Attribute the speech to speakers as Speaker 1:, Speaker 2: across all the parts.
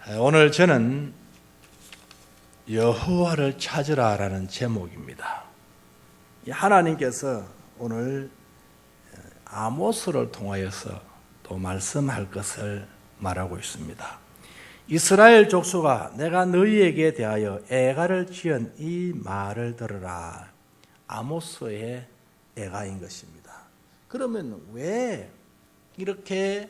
Speaker 1: 오늘 저는 여호와를 찾으라라는 제목입니다. 하나님께서 오늘 아모스를 통하여서 또 말씀할 것을 말하고 있습니다. 이스라엘 족속아, 내가 너희에게 대하여 애가를 지은 이 말을 들으라. 아모스의 애가인 것입니다. 그러면 왜 이렇게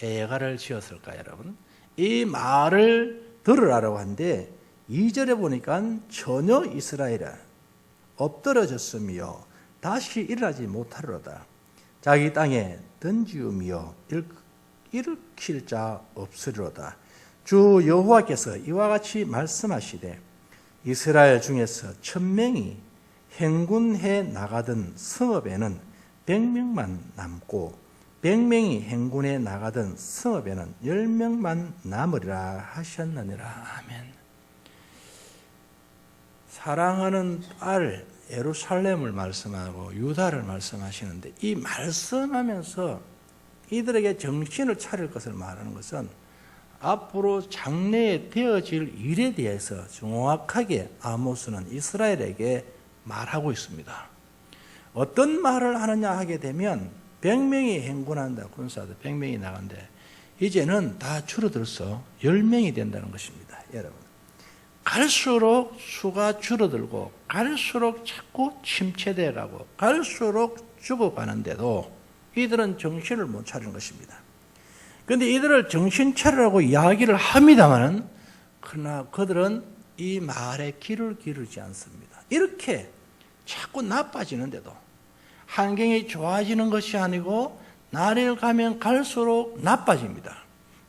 Speaker 1: 애가를 지었을까요, 여러분? 이 말을 들으라고 하는데 2절에 보니까 전혀 이스라엘은 엎드러졌으며 다시 일어나지 못하리로다. 자기 땅에 던지우며 일으킬 자 없으리로다. 주 여호와께서 이와 같이 말씀하시되 이스라엘 중에서 1000명이 행군해 나가던 성읍에는 100명만 남고 100명이 행군해 나가던 성읍에는 10명만 남으리라 하셨느니라. 아멘. 사랑하는 딸 예루살렘을 말씀하고 유다를 말씀하시는데 이 말씀하면서 이들에게 정신을 차릴 것을 말하는 것은 앞으로 장래에 되어질 일에 대해서 정확하게 아모스는 이스라엘에게 말하고 있습니다. 어떤 말을 하느냐 하게 되면 100명이 행군한다. 군사들 100명이 나간대. 이제는 다 줄어들어서 10명이 된다는 것입니다. 여러분, 갈수록 수가 줄어들고 갈수록 자꾸 침체되어 가고 갈수록 죽어가는데도 이들은 정신을 못 차리는 것입니다. 그런데 이들을 정신 차리라고 이야기를 합니다만 그러나 그들은 이 말에 귀를 기울이지 않습니다. 이렇게 자꾸 나빠지는데도 환경이 좋아지는 것이 아니고 날을 가면 갈수록 나빠집니다.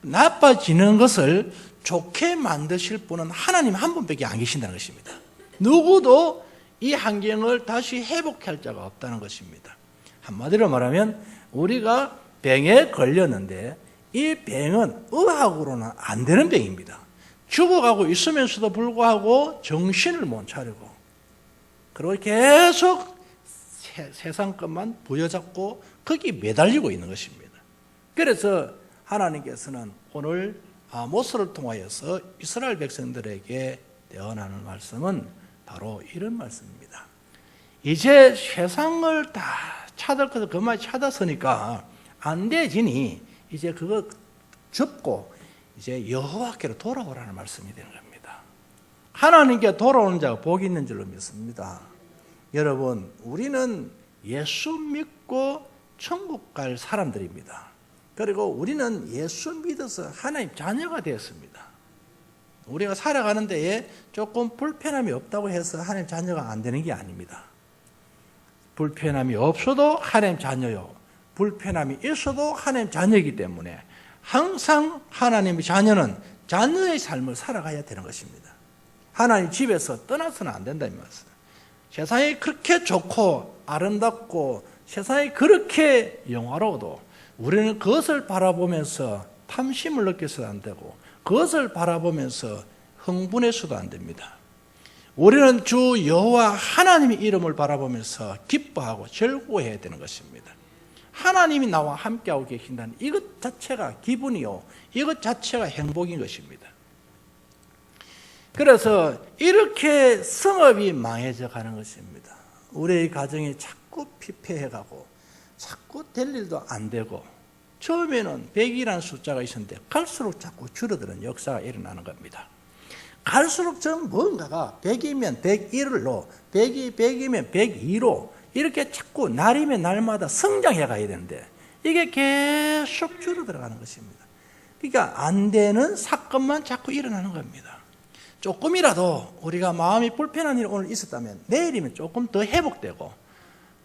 Speaker 1: 나빠지는 것을 좋게 만드실 분은 하나님 한 분밖에 안 계신다는 것입니다. 누구도 이 환경을 다시 회복할 자가 없다는 것입니다. 한마디로 말하면 우리가 병에 걸렸는데 이 병은 의학으로는 안 되는 병입니다. 죽어가고 있으면서도 불구하고 정신을 못 차리고 그리고 계속 세상 것만 부여잡고 거기 매달리고 있는 것입니다. 그래서 하나님께서는 오늘 아모스를 통하여서 이스라엘 백성들에게 대언하는 말씀은 바로 이런 말씀입니다. 이제 세상을 다 찾을 것을 그만 찾았으니까 안 되지니 이제 그거 접고 이제 여호와께로 돌아오라는 말씀이 되는 겁니다. 하나님께 돌아오는 자가 복이 있는 줄로 믿습니다. 여러분, 우리는 예수 믿고 천국 갈 사람들입니다. 그리고 우리는 예수 믿어서 하나님 자녀가 되었습니다. 우리가 살아가는 데에 조금 불편함이 없다고 해서 하나님 자녀가 안 되는 게 아닙니다. 불편함이 없어도 하나님 자녀요. 불편함이 있어도 하나님 자녀이기 때문에 항상 하나님의 자녀는 자녀의 삶을 살아가야 되는 것입니다. 하나님 집에서 떠나서는 안 된다는 말씀. 세상이 그렇게 좋고 아름답고 세상이 그렇게 영화로워도 우리는 그것을 바라보면서 탐심을 느껴서도 안 되고 그것을 바라보면서 흥분해서도 안 됩니다. 우리는 주 여호와 하나님의 이름을 바라보면서 기뻐하고 즐거워해야 되는 것입니다. 하나님이 나와 함께하고 계신다는 이것 자체가 기분이요, 이것 자체가 행복인 것입니다. 그래서 이렇게 성읍이 망해져 가는 것입니다. 우리의 가정이 자꾸 피폐해가고 자꾸 될 일도 안 되고 처음에는 100이라는 숫자가 있었는데 갈수록 자꾸 줄어드는 역사가 일어나는 겁니다. 갈수록 전 뭔가가 100이면 101로 100이면 102로 이렇게 자꾸 날이면 날마다 성장해 가야 되는데 이게 계속 줄어들어가는 것입니다. 그러니까 안 되는 사건만 자꾸 일어나는 겁니다. 조금이라도 우리가 마음이 불편한 일이 오늘 있었다면 내일이면 조금 더 회복되고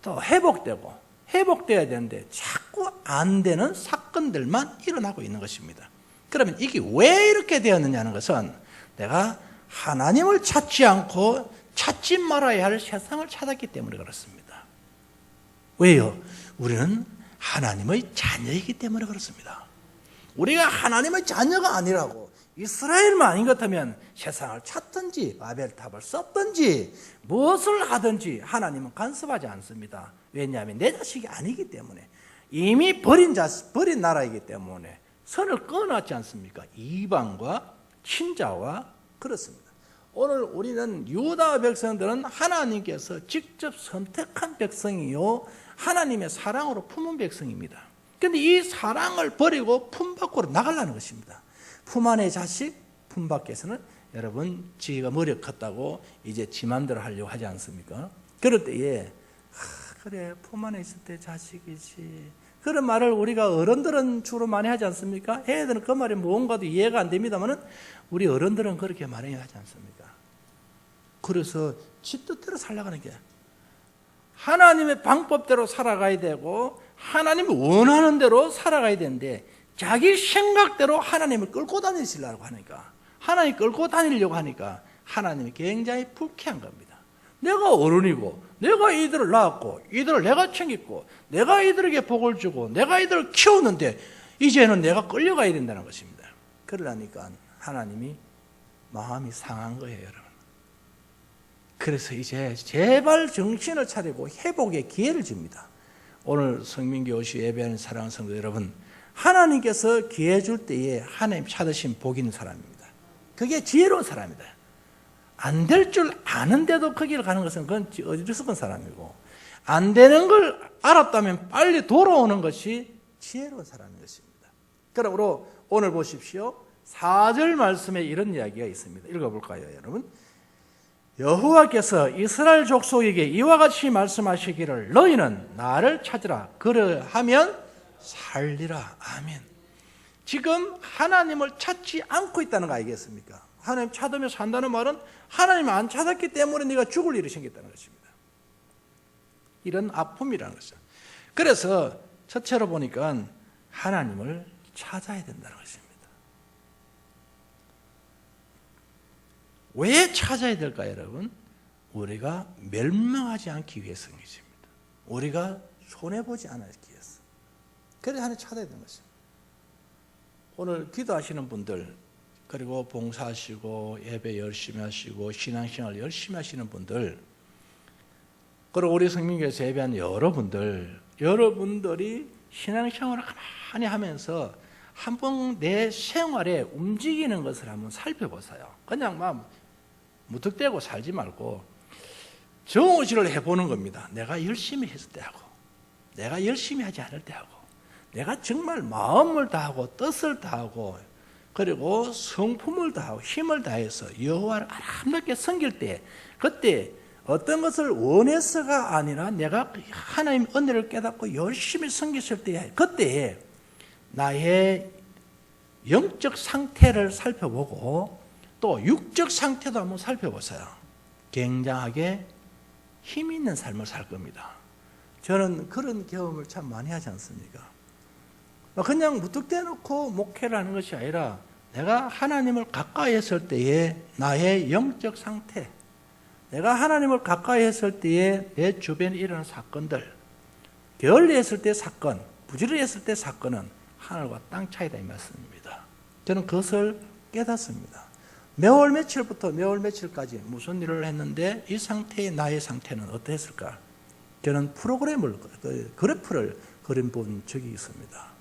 Speaker 1: 또 회복돼야 되는데 자꾸 안 되는 사건들만 일어나고 있는 것입니다. 그러면 이게 왜 이렇게 되었느냐는 것은 내가 하나님을 찾지 않고 찾지 말아야 할 세상을 찾았기 때문에 그렇습니다. 왜요? 우리는 하나님의 자녀이기 때문에 그렇습니다. 우리가 하나님의 자녀가 아니라고 이스라엘만 아닌 것 같으면 세상을 찾든지 바벨탑을 썼든지 무엇을 하든지 하나님은 간섭하지 않습니다. 왜냐하면 내 자식이 아니기 때문에 이미 버린 나라이기 때문에 선을 끊어놨지 않습니까? 이방과 친자와 그렇습니다. 오늘 우리는 유다 백성들은 하나님께서 직접 선택한 백성이요 하나님의 사랑으로 품은 백성입니다. 그런데 이 사랑을 버리고 품 밖으로 나가려는 것입니다. 품 안의 자식, 품 밖에서는 여러분 지가 머리 컸다고 이제 지 맘대로 하려고 하지 않습니까? 그럴 때에 그래 품 안에 있을 때 자식이지, 그런 말을 우리가 어른들은 주로 많이 하지 않습니까? 애들은 그 말이 뭔가도 이해가 안 됩니다만은 우리 어른들은 그렇게 많이 하지 않습니까? 그래서 지 뜻대로 살아가는 게 하나님의 방법대로 살아가야 되고 하나님이 원하는 대로 살아가야 되는데 자기 생각대로 하나님을 끌고 다니시려고 하니까, 하나님 끌고 다니려고 하니까 하나님이 굉장히 불쾌한 겁니다. 내가 어른이고 내가 이들을 낳았고 이들을 내가 챙겼고 내가 이들에게 복을 주고 내가 이들을 키웠는데 이제는 내가 끌려가야 된다는 것입니다. 그러니까 하나님이 마음이 상한 거예요, 여러분. 그래서 이제 제발 정신을 차리고 회복의 기회를 줍니다. 오늘 성민교시 예배하는 사랑하는 성도 여러분, 하나님께서 기회 줄 때에 하나님 찾으신 복 있는 사람입니다. 그게 지혜로운 사람이다. 안 될 줄 아는데도 그 길을 가는 것은 그건 어리석은 사람이고, 안 되는 걸 알았다면 빨리 돌아오는 것이 지혜로운 사람인 것입니다. 그러므로 오늘 보십시오. 4절 말씀에 이런 이야기가 있습니다. 읽어볼까요, 여러분? 여호와께서 이스라엘 족속에게 이와 같이 말씀하시기를 너희는 나를 찾으라 그러하면 살리라. 아멘. 지금 하나님을 찾지 않고 있다는 거 아니겠습니까? 하나님 찾으며 산다는 말은 하나님 안 찾았기 때문에 네가 죽을 일이 생겼다는 것입니다. 이런 아픔이라는 것이죠. 그래서 첫째로 보니까 하나님을 찾아야 된다는 것입니다. 왜 찾아야 될까요, 여러분? 우리가 멸망하지 않기 위해서인 것입니다. 우리가 손해보지 않기 위해서. 그래서 하나님 찾아야 되는 것입니다. 오늘 기도하시는 분들, 그리고 봉사하시고 예배 열심히 하시고 신앙생활 열심히 하시는 분들, 그리고 우리 성민교회에서 예배하는 여러분들이 신앙생활을 가만히 하면서 한번 내 생활에 움직이는 것을 한번 살펴보세요. 그냥 막 무턱대고 살지 말고 정오지를 해보는 겁니다. 내가 열심히 했을 때 하고 내가 열심히 하지 않을 때 하고 내가 정말 마음을 다하고 뜻을 다하고 그리고 성품을 다하고 힘을 다해서 여호와를 아름답게 섬길 때, 그때 어떤 것을 원해서가 아니라 내가 하나님 은혜를 깨닫고 열심히 섬겼을 때, 그때 나의 영적 상태를 살펴보고 또 육적 상태도 한번 살펴보세요. 굉장하게 힘 있는 삶을 살 겁니다. 저는 그런 경험을 참 많이 하지 않습니까? 그냥 무턱대놓고 목회를 하는 것이 아니라 내가 하나님을 가까이 했을 때의 나의 영적 상태, 내가 하나님을 가까이 했을 때의 내 주변에 일어나는 사건들, 게을리했을 때 사건, 부지런했을 때 사건은 하늘과 땅 차이다 이 말씀입니다. 저는 그것을 깨닫습니다. 매월 며칠부터 매월 며칠까지 무슨 일을 했는데 이 상태의 나의 상태는 어떠했을까? 저는 그래프를 그려본 적이 있습니다.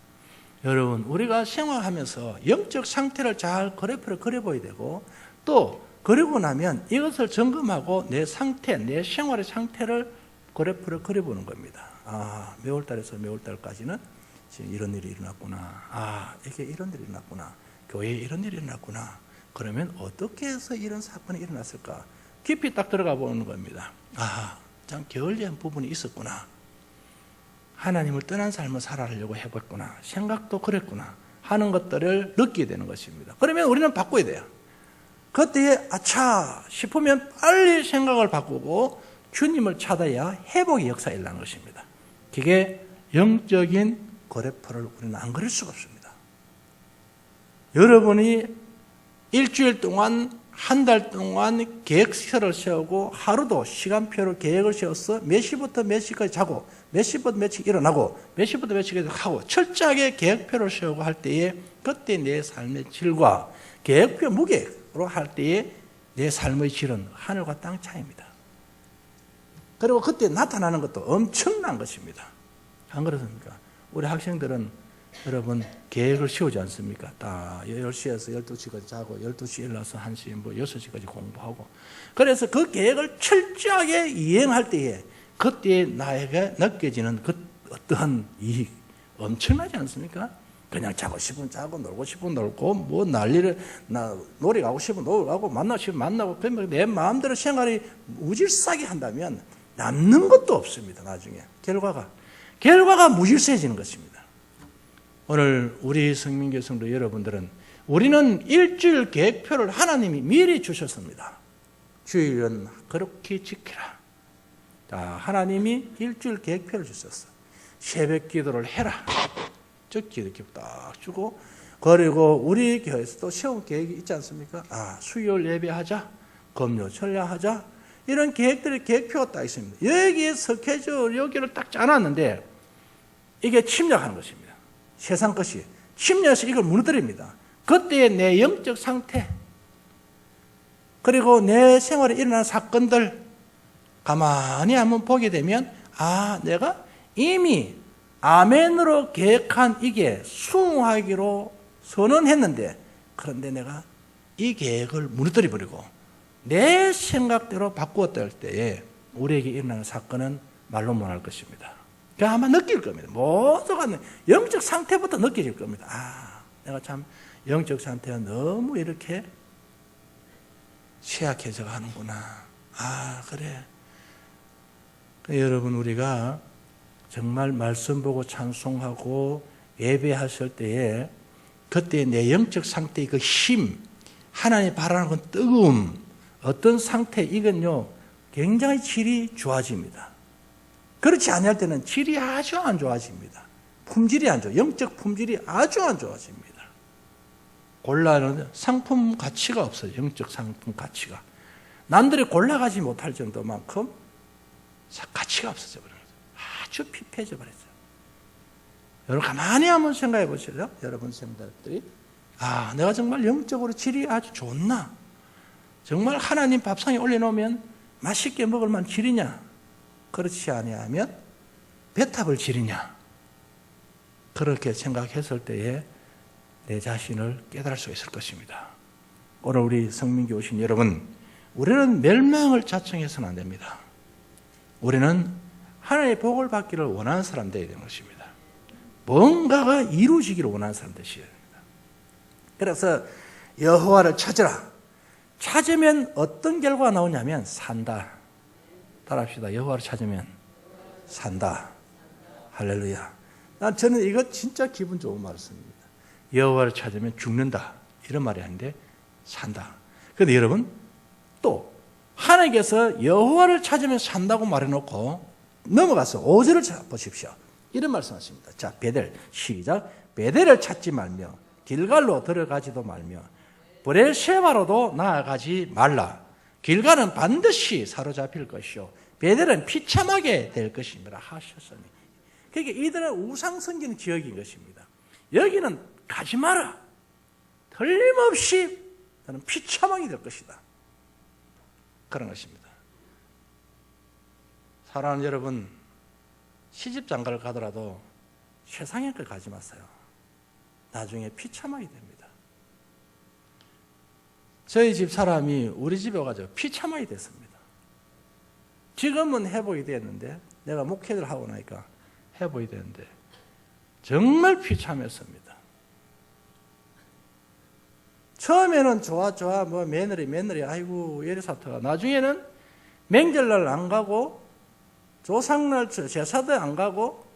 Speaker 1: 여러분, 우리가 생활하면서 영적 상태를 잘 그래프를 그려봐야 되고, 또 그리고 나면 이것을 점검하고 내 상태, 내 생활의 상태를 그래프를 그려보는 겁니다. 아, 몇월달에서 몇월달까지는 지금 이런 일이 일어났구나. 아, 이게 이런 일이 일어났구나. 교회에 이런 일이 일어났구나. 그러면 어떻게 해서 이런 사건이 일어났을까? 깊이 딱 들어가 보는 겁니다. 아, 참 게을리한 부분이 있었구나. 하나님을 떠난 삶을 살아가려고 해봤구나. 생각도 그랬구나. 하는 것들을 느끼게 되는 것입니다. 그러면 우리는 바꿔야 돼요. 그때에 아차 싶으면 빨리 생각을 바꾸고 주님을 찾아야 회복의 역사가 일어나는 것입니다. 그게 영적인 그래프를 우리는 안 그릴 수가 없습니다. 여러분이 일주일 동안 한 달 동안 계획서를 세우고 하루도 시간표를 계획을 세워서 몇 시부터 몇 시까지 자고 몇 시부터 몇 시 일어나고 몇 시부터 몇 시까지 하고 철저하게 계획표를 세우고 할 때에 그때 내 삶의 질과 계획표 무게로 할 때에 내 삶의 질은 하늘과 땅 차이입니다. 그리고 그때 나타나는 것도 엄청난 것입니다. 안 그렇습니까? 우리 학생들은 여러분 계획을 세우지 않습니까? 딱 10시에서 12시까지 자고 12시에 일어나서 1시, 뭐 6시까지 공부하고. 그래서 그 계획을 철저하게 이행할 때에 그때 나에게 느껴지는 그 어떠한 이익 엄청나지 않습니까? 그냥 자고 싶으면 자고 놀고 싶으면 놀고 뭐 난리를 놀이 가고 싶으면 놀이 가고 만나고 싶으면 만나고 그러면 내 마음대로 생활이 무질서하게 한다면 남는 것도 없습니다. 나중에 결과가 무질서해지는 것입니다. 오늘 우리 성민교 성도 여러분들은 우리는 일주일 계획표를 하나님이 미리 주셨습니다. 주일은 그렇게 지키라. 자, 하나님이 일주일 계획표를 주셨어. 새벽 기도를 해라. 적기 이렇게 딱 주고, 그리고 우리 교회에서도 세운 계획이 있지 않습니까? 수요일 예배하자, 금요 철야하자, 이런 계획표가 딱 있습니다. 여기에 스케줄 여기를 딱 짜놨는데 이게 침략하는 것입니다. 세상 것이 침략해서 이걸 무너뜨립니다. 그때의 내 영적 상태, 그리고 내 생활에 일어나는 사건들 가만히 한번 보게 되면 내가 이미 아멘으로 계획한 이게 수용하기로 선언했는데, 그런데 내가 이 계획을 무너뜨려 버리고 내 생각대로 바꾸었다 할 때에 우리에게 일어나는 사건은 말로 못할 것입니다. 그냥 아마 느낄 겁니다. 모두가 영적 상태부터 느껴질 겁니다. 내가 참 영적 상태가 너무 이렇게 쇠약해져 가는구나. 그래. 여러분, 우리가 정말 말씀 보고 찬송하고 예배하실 때에 그때 내 영적 상태의 그 힘, 하나님 바라는 건 뜨거움, 어떤 상태, 이건요 굉장히 질이 좋아집니다. 그렇지 아니할 때는 질이 아주 안 좋아집니다. 품질이 안 좋아. 영적 품질이 아주 안 좋아집니다. 골라는 상품 가치가 없어요. 영적 상품 가치가. 남들이 골라가지 못할 정도만큼 가치가 없어져 버려요. 아주 피폐해져 버렸어요. 여러분 가만히 한번 생각해 보세요. 여러분 생각들이 내가 정말 영적으로 질이 아주 좋나? 정말 하나님 밥상에 올려놓으면 맛있게 먹을 만한 질이냐? 그렇지 아니하면 배탑을 질이냐? 그렇게 생각했을 때에 내 자신을 깨달을 수 있을 것입니다. 오늘 우리 성민교 오신 여러분, 우리는 멸망을 자청해서는 안 됩니다. 우리는 하나님의 복을 받기를 원하는 사람 되어야 되는 것입니다. 뭔가가 이루어지기를 원하는 사람 되셔야 됩니다. 그래서 여호와를 찾으라. 찾으면 어떤 결과가 나오냐면 산다. 따라합시다. 여호와를 찾으면 산다. 할렐루야. 저는 이거 진짜 기분 좋은 말씀입니다. 여호와를 찾으면 죽는다. 이런 말이 아닌데 산다. 그런데 여러분 또 하나님께서 여호와를 찾으면 산다고 말해놓고 넘어가서 5절을 보십시오. 이런 말씀하십니다. 자, 베델 시작. 베델을 찾지 말며 길갈로 들어가지도 말며 브레셰바로도 나아가지 말라. 길갈은 반드시 사로잡힐 것이요 베델은 비참하게 될 것입니다 하셨으니. 그러니까 이들은 우상 섬기는 지역인 것입니다. 여기는 가지 마라. 틀림없이 너는 비참하게 될 것이다. 그런 것입니다. 사랑하는 여러분, 시집 장가를 가더라도 세상의 걸 가지 마세요. 나중에 비참하게 됩니다. 저희 집 사람이 우리 집에 와가지고 비참하게 됐습니다. 지금은 회복이 됐는데, 내가 목회를 하고 나니까 회복이 됐는데 정말 비참했습니다. 처음에는 좋아 뭐 며느리 아이고 예리사토가, 나중에는 명절날 안 가고 조상날 제사도 안 가고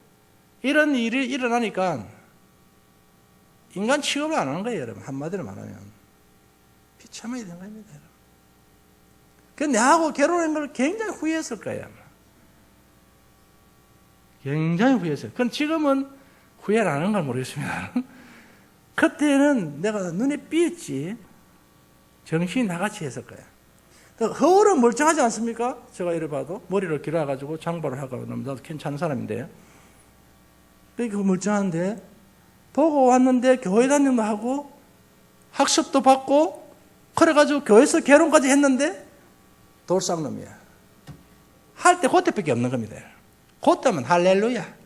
Speaker 1: 이런 일이 일어나니까 인간 취급을 안 하는 거예요. 여러분 한마디로 말하면 비참하게 된 겁니다. 여러분. 그 내하고 결혼한 걸 굉장히 후회했을 거예요. 굉장히 후회했어요. 그건 지금은 후회를 안 하는 걸 모르겠습니다. 그때는 내가 눈에 삐었지. 정신이 나같이 했을 거야. 허울은 멀쩡하지 않습니까? 제가 이래 봐도 머리를 길어가지고 장발을 하고 나도 괜찮은 사람인데, 그러니까 멀쩡한데 보고 왔는데 교회 다니기도 하고 학습도 받고 그래가지고 교회에서 결혼까지 했는데 돌쌍놈이야. 할 때 그때밖에 없는 겁니다. 그때면 할렐루야.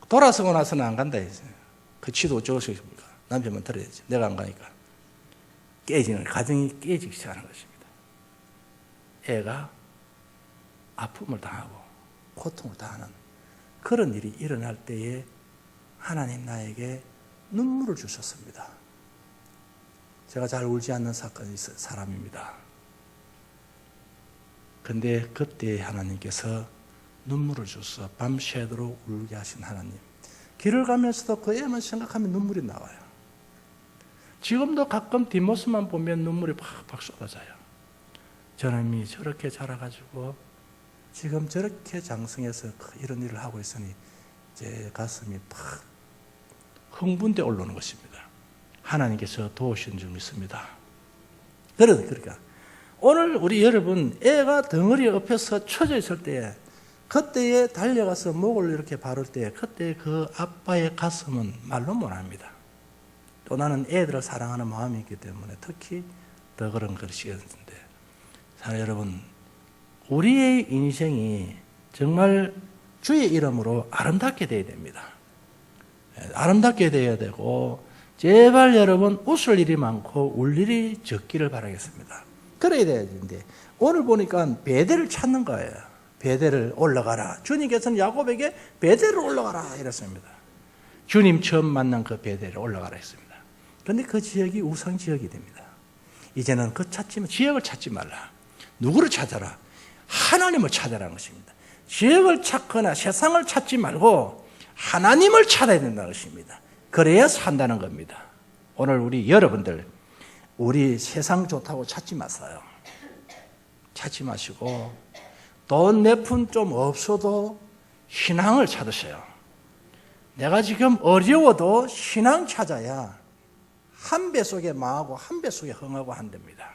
Speaker 1: 돌아서고 나서는 안 간다 했어요. 그치도 어쩌고 싶습니까? 남편만 들어야지. 내가 안 가니까. 깨지는, 가정이 깨지기 시작하는 것입니다. 애가 아픔을 당하고 고통을 당하는 그런 일이 일어날 때에 하나님 나에게 눈물을 주셨습니다. 제가 잘 울지 않는 사건이 있어요. 사람입니다. 근데 그때 하나님께서 눈물을 주셔서 밤새도록 울게 하신 하나님. 길을 가면서도 그 애만 생각하면 눈물이 나와요. 지금도 가끔 뒷모습만 보면 눈물이 팍팍 쏟아져요. 저놈이 저렇게 자라가지고 지금 저렇게 장성해서 이런 일을 하고 있으니 제 가슴이 팍 흥분돼 올라오는 것입니다. 하나님께서 도우신 줄 믿습니다. 그러니까 오늘 우리 여러분 애가 덩어리 엎혀서 처져 있을 때 그때에 달려가서 목을 이렇게 바를 때 그때 그 아빠의 가슴은 말로 못합니다. 또 나는 애들을 사랑하는 마음이 있기 때문에 특히 더 그런 것이었는데 사랑 여러분 우리의 인생이 정말 주의 이름으로 아름답게 되어야 됩니다. 아름답게 되어야 되고 제발 여러분 웃을 일이 많고 울 일이 적기를 바라겠습니다. 그래야 되는데 오늘 보니까 베델을 찾는 거예요. 베델을 올라가라. 주님께서는 야곱에게 베델을 올라가라 이랬습니다. 주님 처음 만난 그 베델을 올라가라 했습니다. 그런데 그 지역이 우상 지역이 됩니다. 이제는 그 지역을 찾지 말라. 누구를 찾아라? 하나님을 찾아라는 것입니다. 지역을 찾거나 세상을 찾지 말고 하나님을 찾아야 된다는 것입니다. 그래야 산다는 겁니다. 오늘 우리 여러분들 우리 세상 좋다고 찾지 마세요. 찾지 마시고 돈 몇 푼 좀 없어도 신앙을 찾으세요. 내가 지금 어려워도 신앙 찾아야 한 배 속에 망하고 한 배 속에 흥하고 한답니다.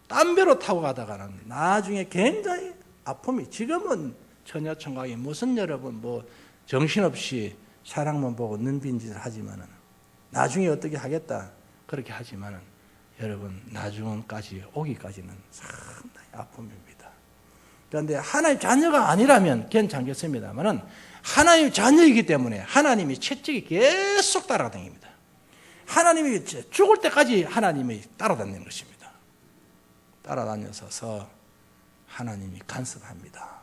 Speaker 1: 딴 배로 타고 가다가는 나중에 굉장히 아픔이 지금은 처녀총각이 무슨 여러분 뭐 정신없이 사랑만 보고 눈빈짓을 하지만은 나중에 어떻게 하겠다 그렇게 하지만은 여러분 나중까지 오기까지는 상당히 아픔입니다. 그런데 하나님 자녀가 아니라면 괜찮겠습니다만은 하나님 자녀이기 때문에 하나님이 채찍이 계속 따라다닙니다. 하나님이 죽을 때까지 하나님이 따라다니는 것입니다. 따라다녀서 하나님이 간섭합니다.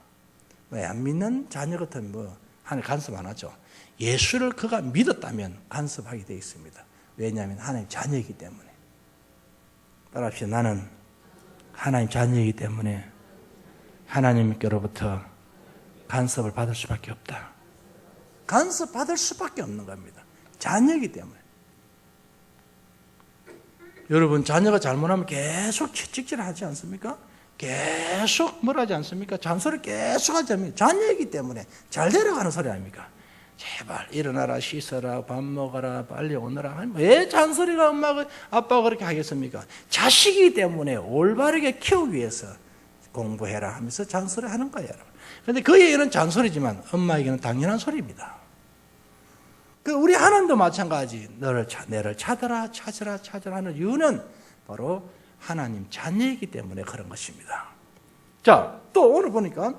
Speaker 1: 왜 안 믿는 자녀 같으면 하나님 간섭 안 하죠. 예수를 그가 믿었다면 간섭하게 되어 있습니다. 왜냐하면 하나님 자녀이기 때문에. 따라합시다. 나는 하나님 자녀이기 때문에 하나님께로부터 간섭을 받을 수밖에 없다. 간섭 받을 수밖에 없는 겁니다. 자녀이기 때문에. 여러분 자녀가 잘못하면 계속 채찍질 하지 않습니까? 계속 뭘 하지 않습니까? 잔소리 계속 하지 않습니까? 자녀이기 때문에 잘 데려가는 소리 아닙니까? 제발 일어나라 씻어라 밥 먹어라 빨리 오너라. 왜 잔소리가 엄마가 아빠가 그렇게 하겠습니까? 자식이기 때문에 올바르게 키우기 위해서 공부해라 하면서 잔소리 하는 거예요. 그런데 그에게는 잔소리지만 엄마에게는 당연한 소리입니다. 우리 하나님도 마찬가지. 너를 찾으라 하는 이유는 바로 하나님 자녀이기 때문에 그런 것입니다. 자, 또 오늘 보니까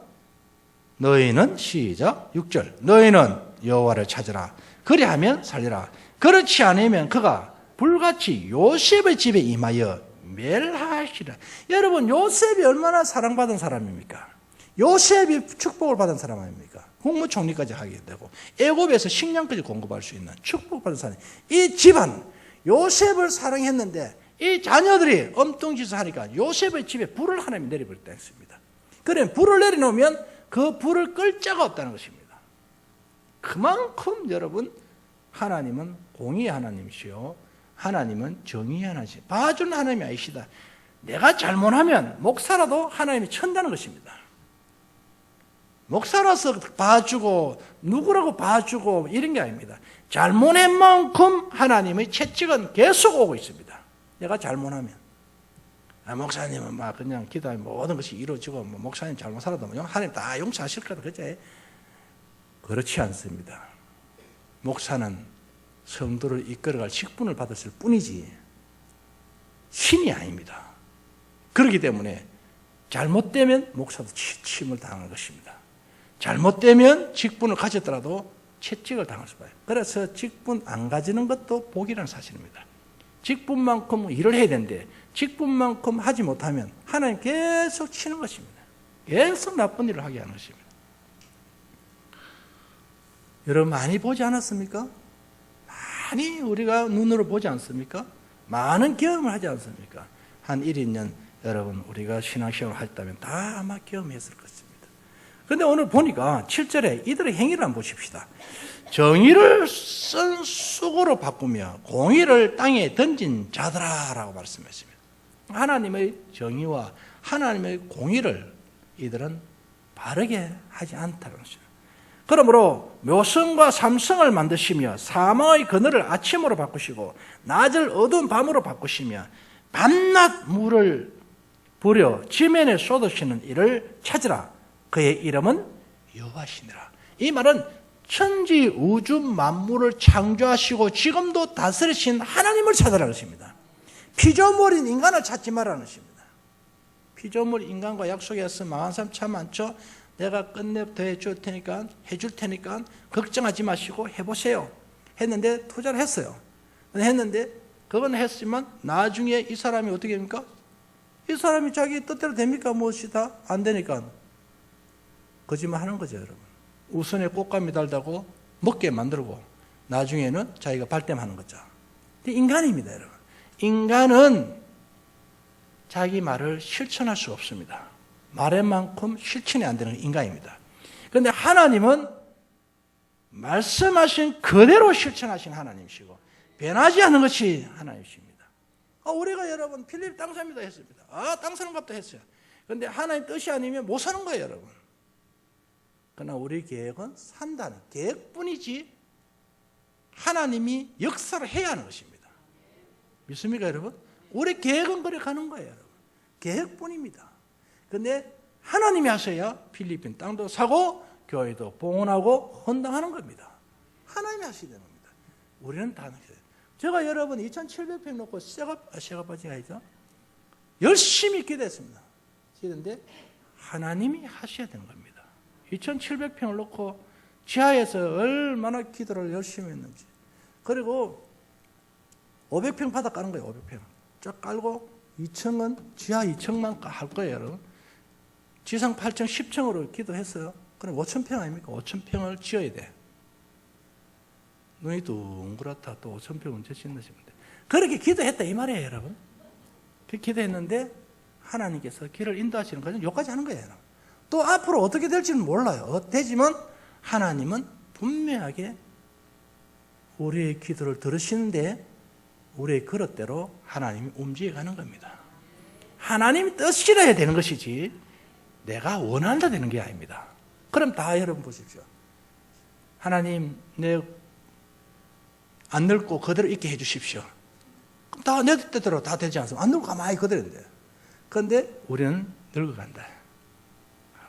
Speaker 1: 너희는 시작 6절 너희는 여호와를 찾으라 그리하면 살리라 그렇지 않으면 그가 불같이 요셉의 집에 임하여 멸하시라. 여러분 요셉이 얼마나 사랑받은 사람입니까? 요셉이 축복을 받은 사람 아닙니까? 국무총리까지 하게 되고 애굽에서 식량까지 공급할 수 있는 축복받은 사람. 이 집안 요셉을 사랑했는데 이 자녀들이 엉뚱짓을 하니까 요셉의 집에 불을 하나님이 내려버렸다 했습니다. 그래 불을 내려놓으면 그 불을 끌 자가 없다는 것입니다. 그만큼 여러분 하나님은 공의의 하나님이시요 하나님은 정의의 하나님이시요 봐주는 하나님이 아니시다. 내가 잘못하면 목사라도 하나님이 천다는 것입니다. 목사라서 봐주고 누구라고 봐주고 이런 게 아닙니다. 잘못한 만큼 하나님의 채찍은 계속 오고 있습니다. 내가 잘못하면 목사님은 막 그냥 기도하면 모든 것이 이루어지고 목사님 잘못 살아도 하나님 다 용서하실 거다 그제? 그렇지 않습니다. 목사는 성도를 이끌어갈 직분을 받았을 뿐이지 신이 아닙니다. 그렇기 때문에 잘못되면 목사도 침을 당하는 것입니다. 잘못되면 직분을 가졌더라도 채찍을 당할 수밖에. 그래서 직분 안 가지는 것도 복이라는 사실입니다. 직분만큼 일을 해야 되는데 직분만큼 하지 못하면 하나님 계속 치는 것입니다. 계속 나쁜 일을 하게 하는 것입니다. 여러분 많이 보지 않았습니까? 많이 우리가 눈으로 보지 않습니까? 많은 경험을 하지 않습니까? 한 1, 2년 여러분 우리가 신앙시험을 했다면 다 아마 경험했을 것입니다. 그런데 오늘 보니까 7절에 이들의 행위를 한번 보십시다. 정의를 쓴 쑥으로 바꾸며 공의를 땅에 던진 자들아라고 말씀했습니다. 하나님의 정의와 하나님의 공의를 이들은 바르게 하지 않다는 것입니다. 그러므로 묘성과 삼성을 만드시며 사망의 그늘을 아침으로 바꾸시고 낮을 어두운 밤으로 바꾸시며 밤낮 물을 부려 지면에 쏟으시는 이를 찾으라. 그의 이름은 여호와시니라. 이 말은 천지 우주 만물을 창조하시고 지금도 다스리신 하나님을 찾으라는 것입니다. 피조물인 인간을 찾지 말라는 것입니다. 피조물 인간과 약속해서 망한 사람 참 많죠. 내가 끝내 더해줄 테니까 걱정하지 마시고 해보세요. 했는데 투자를 했어요. 했는데 그건 했지만 나중에 이 사람이 어떻게 됩니까? 이 사람이 자기 뜻대로 됩니까? 무엇이 다 안 되니까 거짓말 하는 거죠, 여러분. 우선에 꽃감이 달다고 먹게 만들고 나중에는 자기가 발뺌하는 거죠. 인간입니다, 여러분. 인간은 자기 말을 실천할 수 없습니다. 말의 만큼 실천이 안 되는 인간입니다. 그런데 하나님은 말씀하신 그대로 실천하신 하나님이시고 변하지 않는 것이 하나님이십니다. 우리가 여러분 필립 땅 삽니다 했습니다. 땅 사는 값도 했어요. 그런데 하나님 뜻이 아니면 못 사는 거예요, 여러분. 그러나 우리 계획은 산다는 계획뿐이지 하나님이 역사를 해야 하는 것입니다. 믿습니까, 여러분? 우리 계획은 그래 가는 거예요, 여러분. 계획뿐입니다. 그런데 하나님이 하셔야 필리핀 땅도 사고 교회도 봉헌하고 헌당하는 겁니다. 하나님이 하셔야 되는 겁니다. 우리는 다 하셔야 돼요. 제가 여러분 2,700평 놓고 쇠가빠지가 아니죠. 열심히 기도했습니다. 그런데 하나님이 하셔야 되는 겁니다. 2,700평을 놓고 지하에서 얼마나 기도를 열심히 했는지. 그리고 500평 바닥 까는 거예요. 500평 쫙 깔고 2층은 지하 2층만 할 거예요, 여러분. 지상 8층 10층으로 기도했어요. 그럼 5,000평 아닙니까? 5,000평을 지어야 돼. 눈이 둥그렇다. 또 5,000평 언제 짓는 싶은데 그렇게 기도했다 이 말이에요, 여러분. 그렇게 기도했는데 하나님께서 길을 인도하시는 거죠. 여기까지 하는 거예요. 또 앞으로 어떻게 될지는 몰라요. 되지만 하나님은 분명하게 우리의 기도를 들으시는데 우리의 그릇대로 하나님이 움직여가는 겁니다. 하나님이 뜻이라 해야 되는 것이지 내가 원한다 되는 게 아닙니다. 그럼 다 여러분 보십시오. 하나님 내 안 늙고 그대로 있게 해 주십시오. 그럼 다 내 뜻대로 다 되지 않습니까? 안 늙고 가만히 그대로인데. 그런데 우리는 늙어간다.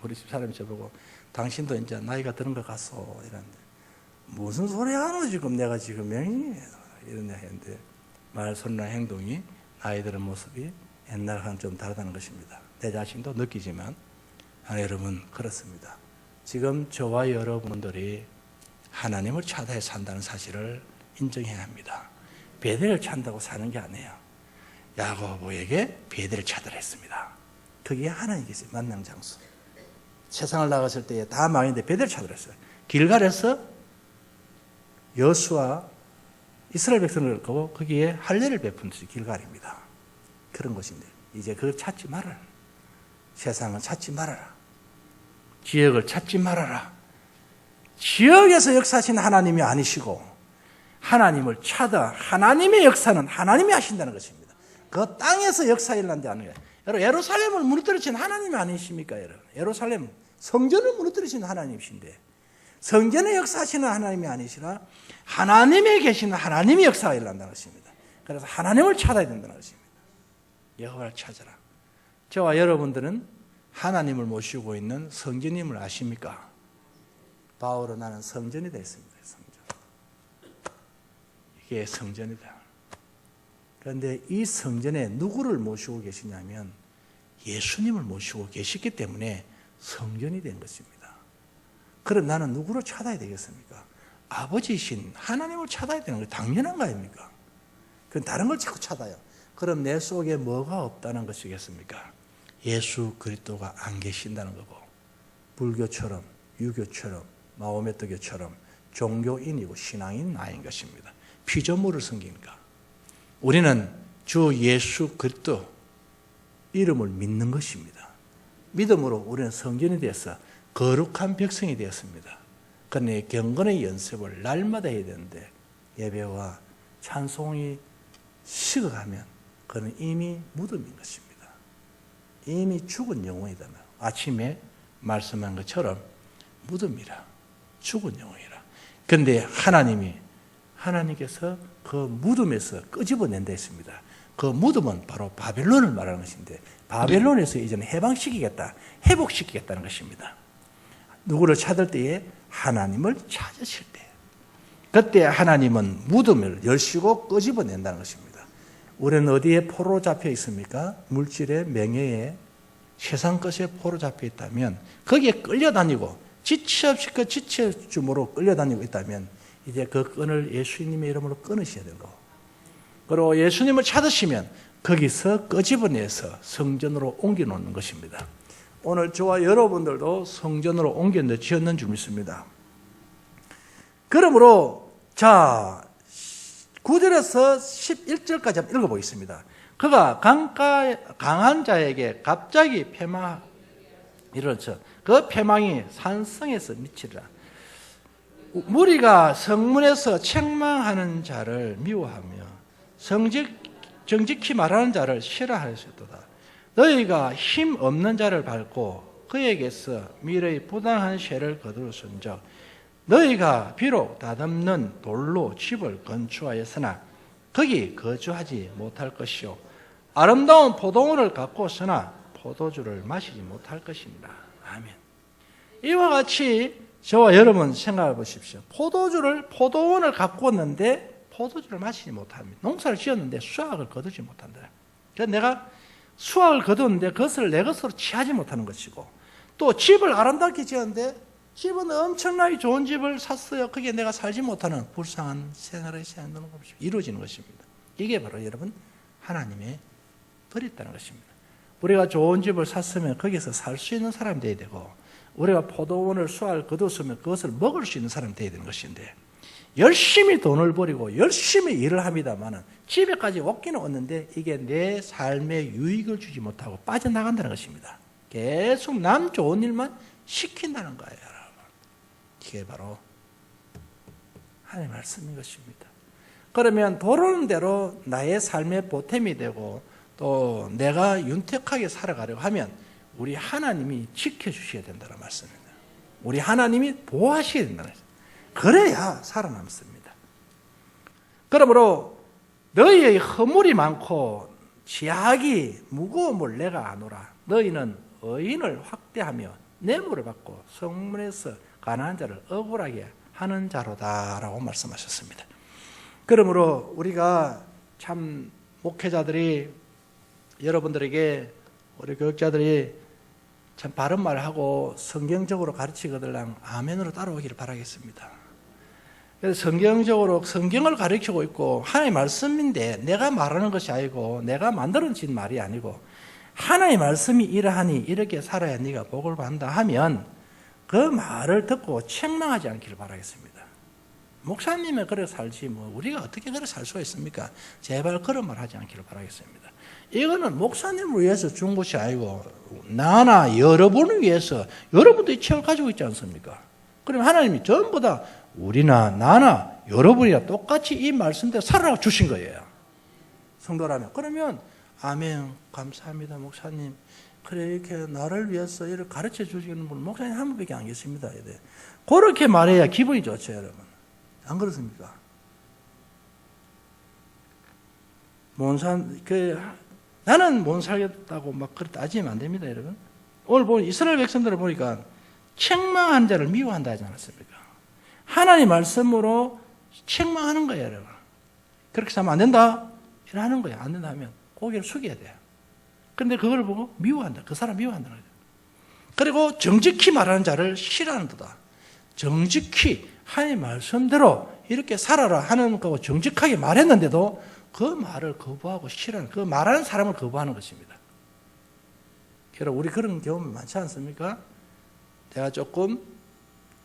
Speaker 1: 우리 집 사람이 저보고 당신도 이제 나이가 드는 것 같소 이러는데 무슨 소리 하노 지금 내가 지금 이런 얘기했는데 말소리나 행동이 나이 드는 모습이 옛날과는 좀 다르다는 것입니다. 내 자신도 느끼지만 여러분 그렇습니다. 지금 저와 여러분들이 하나님을 찾아야 산다는 사실을 인정해야 합니다. 베델을 찾는다고 사는 게 아니에요. 야고보에게 베델을 찾으라 했습니다. 그게 하나님께서 만난 장소. 세상을 나갔을 때 다 망했는데 베델을 찾으라 했어요. 길갈에서 여수와 이스라엘 백성을 거고 거기에 할례를 베푼 것이 길갈입니다. 그런 것인데 이제 그걸 찾지 말아라. 세상을 찾지 말아라. 지역을 찾지 말아라. 지역에서 역사하신 하나님이 아니시고 하나님을 찾아 하나님의 역사는 하나님이 하신다는 것입니다. 그 땅에서 역사 일어난데 아니에요. 여러분 예루살렘을 무너뜨리신 하나님이 아니십니까? 여러분 예루살렘 성전을 무너뜨리신 하나님이신데 성전의 역사하시는 하나님이 아니시라 하나님에 계시는 하나님의 역사가 일어난다는 것입니다. 그래서 하나님을 찾아야 된다는 것입니다. 여호와를 찾아라. 저와 여러분들은 하나님을 모시고 있는 성전임을 아십니까? 바울은 나는 성전이다 했습니다. 성전. 이게 성전이다. 그런데 이 성전에 누구를 모시고 계시냐면 예수님을 모시고 계시기 때문에 성전이 된 것입니다. 그럼 나는 누구를 찾아야 되겠습니까? 아버지이신 하나님을 찾아야 되는 게 당연한 거 아닙니까? 그건 다른 걸 자꾸 찾아요. 그럼 내 속에 뭐가 없다는 것이겠습니까? 예수 그리스도가 안 계신다는 거고, 불교처럼 유교처럼 마호메트교처럼 종교인이고 신앙인 아닌 것입니다. 피조물을 섬기니까. 우리는 주 예수 그리스도 이름을 믿는 것입니다. 믿음으로 우리는 성전이 되어서 거룩한 백성이 되었습니다. 그러니 경건의 연습을 날마다 해야 되는데 예배와 찬송이 식어가면 그는 이미 무덤인 것입니다. 이미 죽은 영혼이다. 아침에 말씀한 것처럼 무덤이라, 죽은 영혼이라. 그런데 하나님께서 그 무덤에서 끄집어낸다 했습니다. 그 무덤은 바로 바벨론을 말하는 것인데 바벨론에서 이제는 해방시키겠다, 회복시키겠다는 것입니다. 누구를 찾을 때에 하나님을 찾으실 때, 그때 하나님은 무덤을 열시고 끄집어낸다는 것입니다. 우리는 어디에 포로 잡혀 있습니까? 물질의 명예에 세상 것에 포로 잡혀 있다면 거기에 끌려다니고 지체 없이 그 지체 주모로 끌려다니고 있다면 이제 그 끈을 예수님의 이름으로 끊으셔야 되는 거고, 그리고 예수님을 찾으시면 거기서 끄집어내서 성전으로 옮겨놓는 것입니다. 오늘 저와 여러분들도 성전으로 옮겨 지었는 줄 믿습니다. 그러므로 자 9절에서 11절까지 한번 읽어보겠습니다. 그가 강한 자에게 갑자기 이렇죠. 그 패망이 산성에서 미치리라. 무리가 성문에서 책망하는 자를 미워하며 정직히 말하는 자를 싫어하였도다. 너희가 힘 없는 자를 밟고 그에게서 미래의 부당한 쇠를 거두었은즉 너희가 비록 다듬는 돌로 집을 건축하였으나 거기 거주하지 못할 것이요 아름다운 포도원을 갖고서나 포도주를 마시지 못할 것입니다. 아멘. 이와 같이 저와 여러분 생각해 보십시오. 포도원을 가꾸었는데 포도주를 마시지 못합니다. 농사를 지었는데 수확을 거두지 못한다. 그래서 내가 수확을 거두는데 그것을 내 것으로 취하지 못하는 것이고, 또 집을 아름답게 지었는데 집은 엄청나게 좋은 집을 샀어요. 거기에 내가 살지 못하는 불쌍한 생활을 이루어지는 것입니다. 이게 바로 여러분 하나님의 버렸다는 것입니다. 우리가 좋은 집을 샀으면 거기서 살 수 있는 사람이 되어야 되고, 우리가 포도원을 수확을 거두었으면 그것을 먹을 수 있는 사람이 되어야 되는 것인데, 열심히 돈을 버리고 열심히 일을 합니다만 집에까지 얻기는 얻는데 이게 내 삶에 유익을 주지 못하고 빠져나간다는 것입니다. 계속 남 좋은 일만 시킨다는 거예요, 여러분. 이게 바로 하나님의 말씀인 것입니다. 그러면 도르는 대로 나의 삶의 보탬이 되고 또 내가 윤택하게 살아가려고 하면 우리 하나님이 지켜주셔야 된다는 말씀입니다. 우리 하나님이 보호하셔야 된다는 말씀입니다. 그래야 살아남습니다. 그러므로 너희의 허물이 많고 지악이 무거움을 내가 아노라. 너희는 의인을 확대하며 뇌물을 받고 성문에서 가난한 자를 억울하게 하는 자로다라고 말씀하셨습니다. 그러므로 우리가 참 목회자들이 여러분들에게 우리 교육자들이 참 바른 말을 하고 성경적으로 가르치거들랑 아멘으로 따라오기를 바라겠습니다. 그래서 성경적으로 성경을 가르치고 있고 하나님의 말씀인데 내가 말하는 것이 아니고 내가 만들어진 말이 아니고 하나님의 말씀이 이러하니 이렇게 살아야 네가 복을 받는다 하면 그 말을 듣고 책망하지 않기를 바라겠습니다. 목사님이 그래 살지 뭐 우리가 어떻게 그래 살 수가 있습니까? 제발 그런 말 하지 않기를 바라겠습니다. 이거는 목사님을 위해서 준 것이 아니고 나나 여러분을 위해서 여러분도 이 책을 가지고 있지 않습니까? 그러면 하나님이 전부 다 우리나 나나 여러분이나 똑같이 이 말씀대로 살아가 주신 거예요. 성도라면. 그러면 아멘 감사합니다 목사님. 그래 이렇게 나를 위해서 이를 가르쳐 주시는 분 목사님 한 분밖에 안 계십니다. 그렇게 말해야 기분이 좋죠 여러분. 안 그렇습니까? 나는 못 살겠다고 막 그렇게 따지면 안 됩니다, 여러분. 오늘 보면 이스라엘 백성들을 보니까 책망한 자를 미워한다 하지 않았습니까? 하나님 말씀으로 책망하는 거예요, 여러분. 그렇게 하면 안 된다. 이렇게 하는 거예요. 안 된다 하면 고개를 숙여야 돼요. 그런데 그걸 보고 미워한다. 그 사람 미워한다는 거예요. 그리고 정직히 말하는 자를 싫어하는 거다. 정직히 하나님 말씀대로 이렇게 살아라 하는 거고 정직하게 말했는데도 그 말을 거부하고 싫어하는, 그 말하는 사람을 거부하는 것입니다. 여러분, 우리 그런 경험이 많지 않습니까? 내가 조금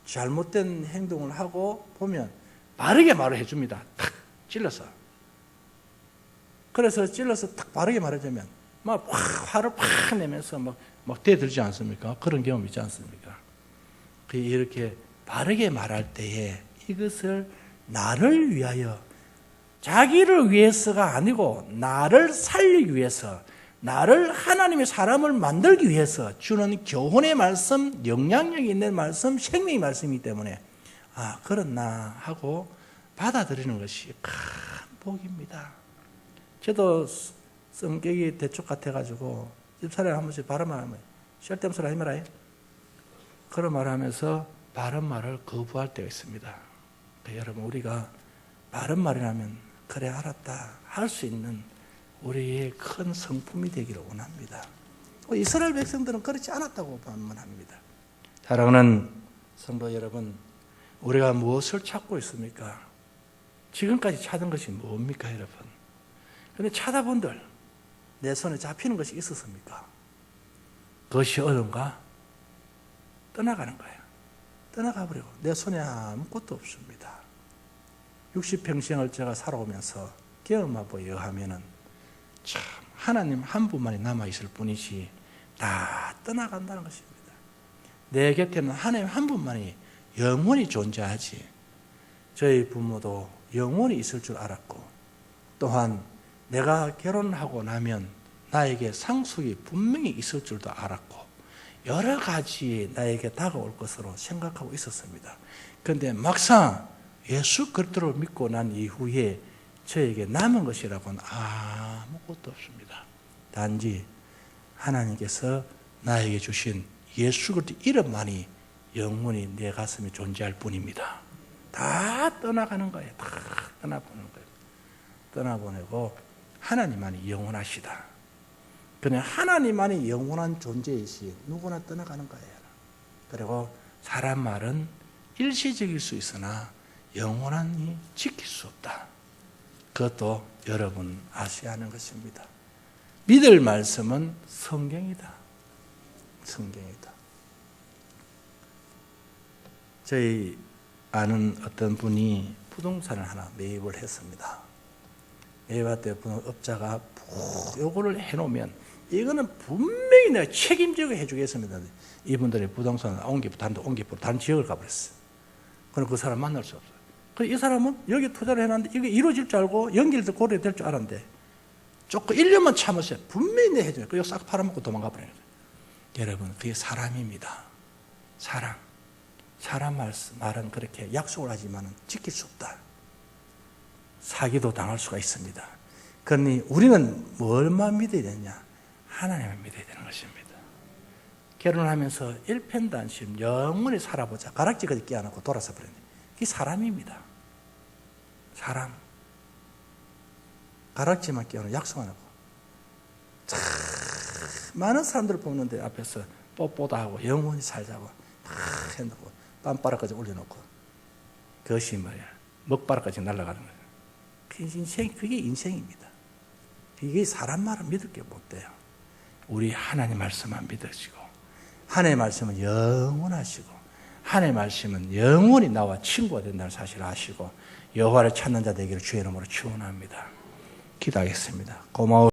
Speaker 1: 잘못된 행동을 하고 보면 바르게 말을 해줍니다. 탁 찔러서. 그래서 찔러서 탁 바르게 말해주면 막 화를 팍 내면서 막 대들지 않습니까? 그런 경험 있지 않습니까? 이렇게 바르게 말할 때에 이것을 나를 위하여, 자기를 위해서가 아니고 나를 살리기 위해서, 나를 하나님의 사람을 만들기 위해서 주는 교훈의 말씀, 영향력이 있는 말씀, 생명의 말씀이기 때문에 그렇나 하고 받아들이는 것이 큰 복입니다. 저도 성격이 대쪽 같아가지고 집사람이 한 번씩 바른 말 하면 쓸데없는 소리 하지 마라, 그런 말을 하면서 바른 말을 거부할 때가 있습니다. 여러분, 우리가 바른 말이라면 그래 알았다 할 수 있는 우리의 큰 성품이 되기를 원합니다. 이스라엘 백성들은 그렇지 않았다고 반문합니다. 사랑하는 성도 여러분, 우리가 무엇을 찾고 있습니까? 지금까지 찾은 것이 뭡니까, 여러분? 그런데 찾아본들 내 손에 잡히는 것이 있었습니까? 그것이 어딘가? 떠나가는 거예요. 떠나가 버리고 내 손에 아무것도 없습니다. 60평생을 제가 살아오면서 경험하고 여하면은 참 하나님 한 분만이 남아있을 뿐이지 다 떠나간다는 것입니다. 내 곁에는 하나님 한 분만이 영원히 존재하지, 저희 부모도 영원히 있을 줄 알았고, 또한 내가 결혼하고 나면 나에게 상속이 분명히 있을 줄도 알았고, 여러 가지 나에게 다가올 것으로 생각하고 있었습니다. 그런데 막상 예수 그리스도를 믿고 난 이후에 저에게 남은 것이라고는 아무것도 없습니다. 단지 하나님께서 나에게 주신 예수 그리스도 이름만이 영원히 내 가슴에 존재할 뿐입니다. 다 떠나가는 거예요. 다 떠나보는 거예요. 떠나보내고 하나님만이 영원하시다. 그냥 하나님만이 영원한 존재이시 누구나 떠나가는 거예요. 그리고 사람 말은 일시적일 수 있으나 영원히 지킬 수 없다. 그것도 여러분 아셔야 하는 것입니다. 믿을 말씀은 성경이다. 성경이다. 저희 아는 어떤 분이 부동산을 하나 매입을 했습니다. 매입할 때 업자가 요거를 해놓으면 이거는 분명히 내가 책임지고 해주겠습니다. 이분들이 부동산을 다른 지역을 가버렸어요. 그럼 그 사람 만날 수 없어요. 이 사람은 여기 투자를 해놨는데 이게 이루어질 줄 알고 연결도 고려될 줄 알았는데 조금 1년만 참으세요. 분명히 내 해줘요. 그거 싹 팔아먹고 도망가 버려요. 여러분, 그게 사람입니다. 사람 말은 그렇게 약속을 하지만 지킬 수 없다. 사기도 당할 수가 있습니다. 그러니 우리는 뭘만 믿어야 되냐? 하나님을 믿어야 되는 것입니다. 결혼하면서 일편단심 영원히 살아보자. 가락지까지 끼워놓고 돌아서 버렸네. 그게 사람입니다. 사람. 가락지만 끼워놓고 약속 안 하고. 참 많은 사람들을 보는데 앞에서 뽀뽀도 하고 영원히 살자고 다 해놓고 빰바락까지 올려놓고 그것이 뭐야? 먹바락까지 날아가는 거예요. 그게 인생입니다. 이게 사람 말을 믿을 게 못 돼요. 우리 하나님 말씀만 믿으시고, 하나님 말씀은 영원하시고, 하나님 말씀은 영원히 나와 친구가 된다는 사실을 아시고 여호와를 찾는 자 되기를 주의 이름으로 축원합니다. 기도하겠습니다. 고마워.